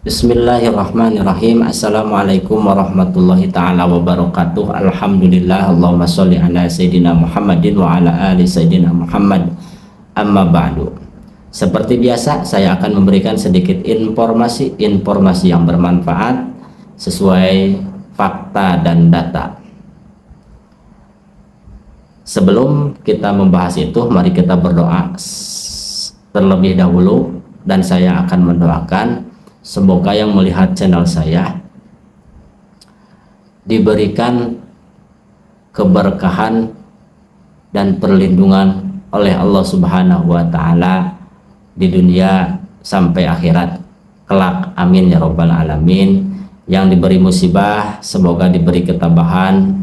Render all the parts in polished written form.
Bismillahirrahmanirrahim. Assalamualaikum warahmatullahi ta'ala wabarakatuh. Alhamdulillah, Allahumma sholli ala Sayyidina Muhammadin wa ala ali Sayyidina Muhammad. Amma ba'du. Seperti biasa, saya akan memberikan sedikit informasi yang bermanfaat sesuai fakta dan data. Sebelum kita membahas itu, mari kita berdoa terlebih dahulu, dan saya akan mendoakan semoga yang melihat channel saya diberikan keberkahan dan perlindungan oleh Allah Subhanahu wa Ta'ala di dunia sampai akhirat kelak, amin ya robbal alamin. Yang diberi musibah semoga diberi ketabahan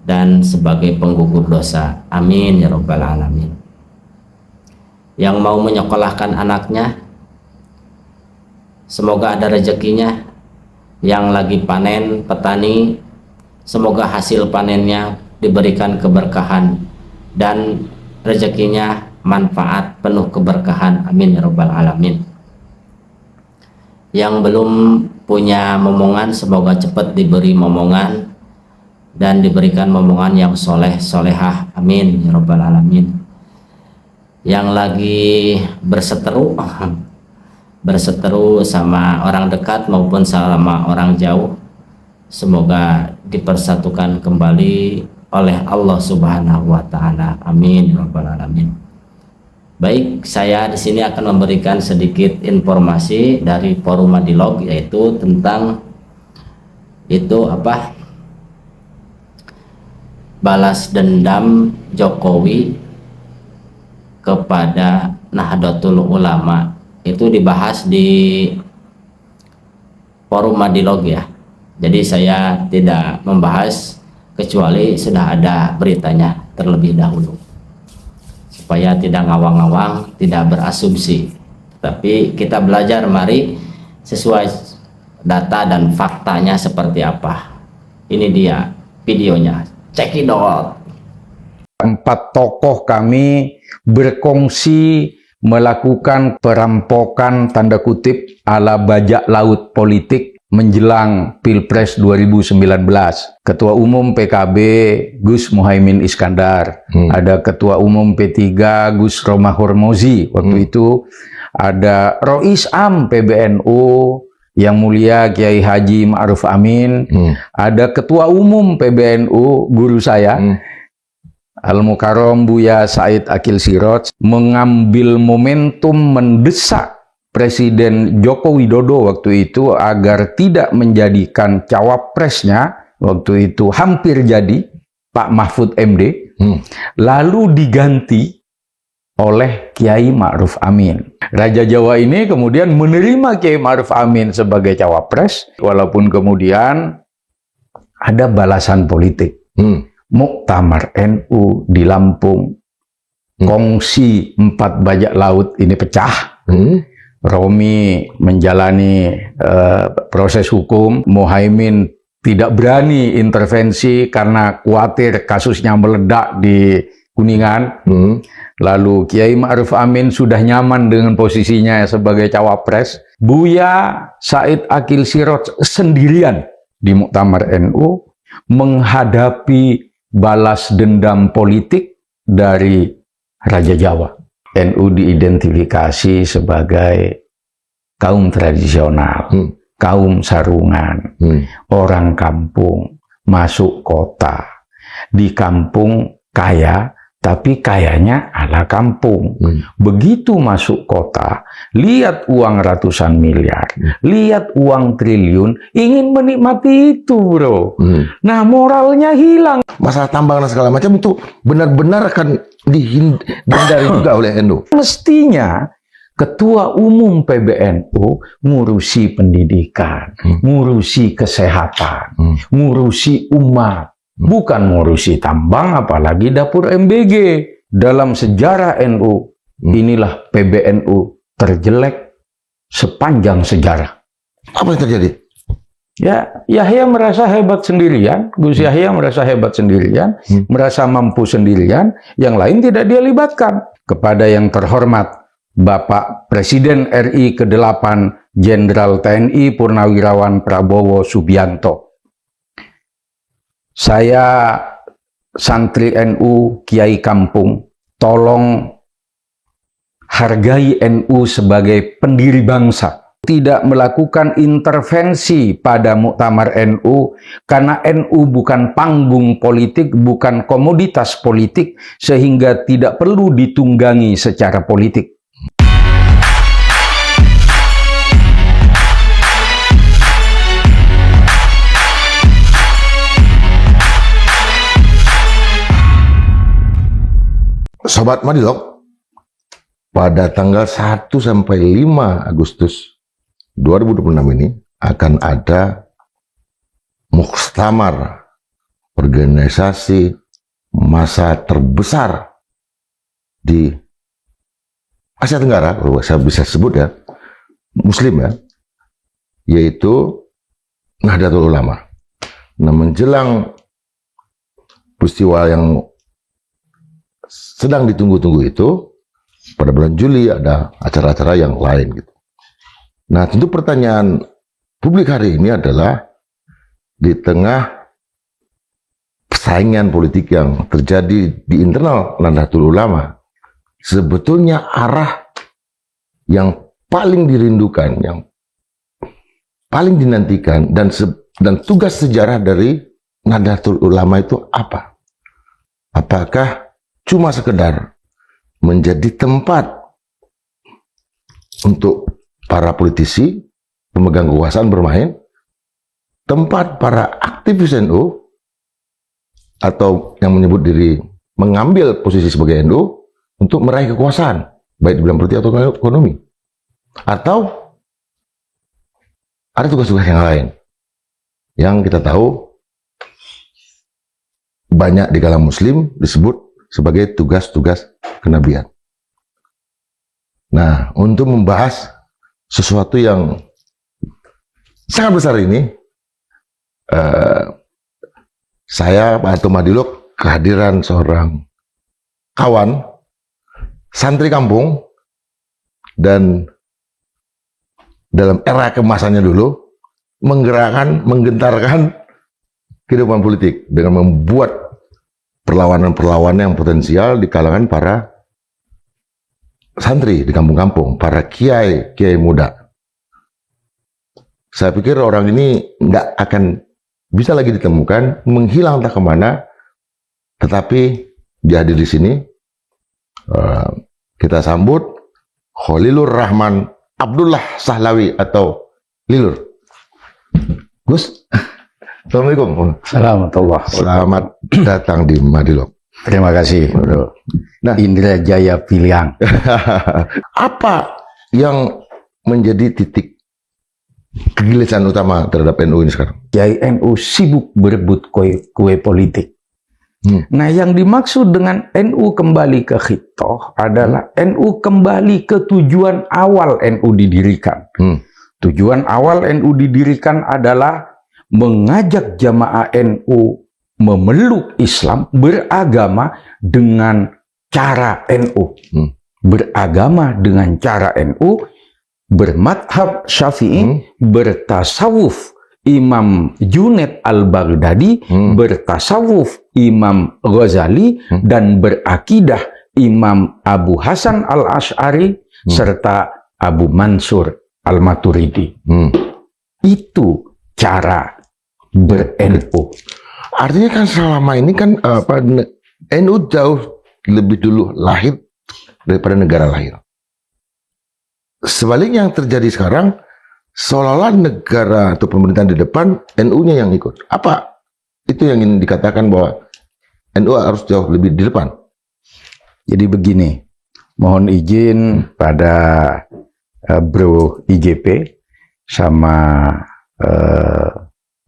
dan sebagai penggugur dosa, amin ya robbal alamin. Yang mau menyekolahkan anaknya semoga ada rezekinya. Yang lagi panen, petani, semoga hasil panennya diberikan keberkahan dan rezekinya manfaat penuh keberkahan, amin ya rabbal alamin. Yang belum punya momongan semoga cepat diberi momongan dan diberikan momongan yang soleh solehah, amin ya rabbal alamin. Yang lagi berseteru sama orang dekat maupun sama orang jauh, semoga dipersatukan kembali oleh Allah Subhanahu wa Ta'ala, amin ya rabbal alamin. Baik, saya di sini akan memberikan sedikit informasi dari Forum Madilog, yaitu tentang balas dendam Jokowi kepada Nahdlatul Ulama. Itu dibahas di Forum Madilog ya. Jadi saya tidak membahas kecuali sudah ada beritanya terlebih dahulu, supaya tidak ngawang-ngawang, tidak berasumsi. Tapi kita belajar, mari sesuai data dan faktanya seperti apa. Ini dia videonya, cekidot. 4 tokoh kami berkongsi melakukan perampokan tanda kutip ala bajak laut politik menjelang Pilpres 2019. Ketua Umum PKB Gus Muhaimin Iskandar, ada Ketua Umum P3 Gus Romah Hormozi, waktu itu ada Rois Am PBNU Yang Mulia Kiai Haji Ma'ruf Amin, ada Ketua Umum PBNU guru saya Al-Mukarram Buya Said Akil Sirot, mengambil momentum mendesak Presiden Joko Widodo waktu itu agar tidak menjadikan cawapresnya, waktu itu hampir jadi Pak Mahfud MD, lalu diganti oleh Kiai Ma'ruf Amin. Raja Jawa ini kemudian menerima Kiai Ma'ruf Amin sebagai cawapres, walaupun kemudian ada balasan politik. Muktamar NU di Lampung, kongsi 4 bajak laut ini pecah. Romi menjalani proses hukum, Muhaimin tidak berani intervensi karena khawatir kasusnya meledak di Kuningan. Lalu Kiai Ma'ruf Amin sudah nyaman dengan posisinya sebagai cawapres. Buya Said Akil Sirot sendirian di Muktamar NU menghadapi balas dendam politik dari Raja Jawa. NU diidentifikasi sebagai kaum tradisional, kaum sarungan, orang kampung, masuk kota. Di kampung kaya, tapi kayanya ala kampung. Begitu masuk kota, lihat uang ratusan miliar, lihat uang triliun, ingin menikmati itu, bro. Nah, moralnya hilang. Masalah tambang dan segala macam itu benar-benar akan dihindari juga oleh NU. Mestinya Ketua Umum PBNU ngurusi pendidikan, ngurusi kesehatan, ngurusi umat. Bukan ngurusi tambang, apalagi dapur MBG. Dalam sejarah NU, inilah PBNU terjelek sepanjang sejarah. Apa yang terjadi? Ya, Yahya merasa hebat sendirian, Gus Yahya merasa hebat sendirian, merasa mampu sendirian, yang lain tidak dia libatkan. Kepada yang terhormat Bapak Presiden RI ke-8 Jenderal TNI Purnawirawan Prabowo Subianto. Saya santri NU Kiai Kampung, tolong hargai NU sebagai pendiri bangsa. Tidak melakukan intervensi pada muktamar NU, karena NU bukan panggung politik, bukan komoditas politik, sehingga tidak perlu ditunggangi secara politik. Sobat Madilog, pada tanggal 1 sampai 5 Agustus 2026 ini akan ada muktamar organisasi massa terbesar di Asia Tenggara, kalau saya bisa sebut ya, Muslim ya, yaitu Nahdlatul Ulama. Nah, menjelang peristiwa yang sedang ditunggu-tunggu itu, pada bulan Juli ada acara-acara yang lain gitu. Nah, tentu pertanyaan publik hari ini adalah, di tengah persaingan politik yang terjadi di internal Nahdlatul Ulama, sebetulnya arah yang paling dirindukan, yang paling dinantikan, dan tugas sejarah dari Nahdlatul Ulama itu apa? Apakah cuma sekedar menjadi tempat untuk para politisi, pemegang kekuasaan bermain, tempat para aktivis NU, atau yang menyebut diri mengambil posisi sebagai NU untuk meraih kekuasaan, baik di bidang politik atau ekonomi, atau ada tugas-tugas yang lain yang kita tahu banyak di kalangan Muslim disebut sebagai tugas-tugas kenabian. Nah, untuk membahas sesuatu yang sangat besar ini, saya, Pak Atom Madilog, kehadiran seorang kawan, santri kampung, dan dalam era kemasannya dulu, menggerakkan, menggentarkan kehidupan politik dengan membuat perlawanan-perlawanan yang potensial di kalangan para santri di kampung-kampung, para kiai muda. Saya pikir orang ini nggak akan bisa lagi ditemukan, menghilang entah kemana, tetapi dia hadir di sini. Kita sambut Khalilur Rahman Abdullah Sahlawi atau Lilur. Gus, Assalamualaikum. Selamat datang di Madilog. Terima kasih. Nah, Indra Jaya Piliang. Apa yang menjadi titik kegelisahan utama terhadap NU ini sekarang? Kiai NU sibuk berebut kue politik. Nah, yang dimaksud dengan NU kembali ke khitoh adalah NU kembali ke tujuan awal NU didirikan. Tujuan awal NU didirikan adalah mengajak jamaah NU memeluk Islam, beragama dengan cara NU. Beragama dengan cara NU, bermadhab Syafi'i, bertasawuf Imam Junaid Al-Baghdadi, bertasawuf Imam Ghazali, dan berakidah Imam Abu Hasan Al-Asy'ari, serta Abu Mansur Al-Maturidi. Itu cara ber-NU. Artinya kan selama ini kan NU jauh lebih dulu lahir daripada negara lahir. Sebaliknya yang terjadi sekarang, seolah-olah negara atau pemerintahan di depan, NU-nya yang ikut. Apa itu yang ingin dikatakan bahwa NU harus jauh lebih di depan? Jadi begini, mohon izin pada Bro IGP sama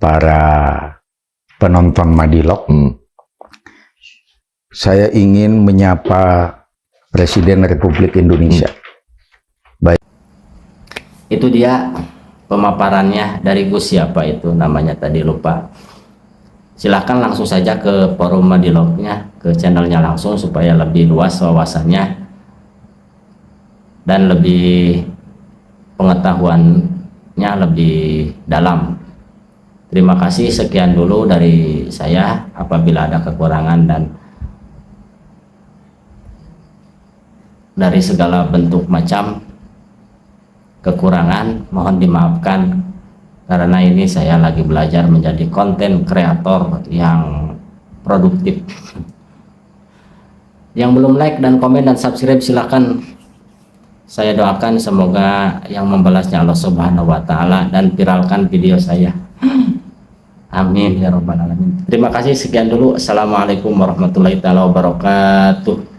para penonton Madilog, saya ingin menyapa Presiden Republik Indonesia. Baik. Itu dia pemaparannya dari Gus, siapa itu namanya tadi lupa. Silahkan langsung saja ke forum Madilognya, ke channelnya langsung supaya lebih luas wawasannya dan lebih pengetahuan menguliknya lebih dalam. Terima kasih, sekian dulu dari saya. Apabila ada kekurangan dan dari segala bentuk macam kekurangan, mohon dimaafkan, karena ini saya lagi belajar menjadi konten kreator yang produktif. Yang belum like dan komen dan subscribe silahkan. Saya doakan semoga yang membalasnya Allah Subhanahu wa Ta'ala, dan viralkan video saya. Amin ya robbal alamin. Terima kasih, sekian dulu. Assalamualaikum warahmatullahi wabarakatuh.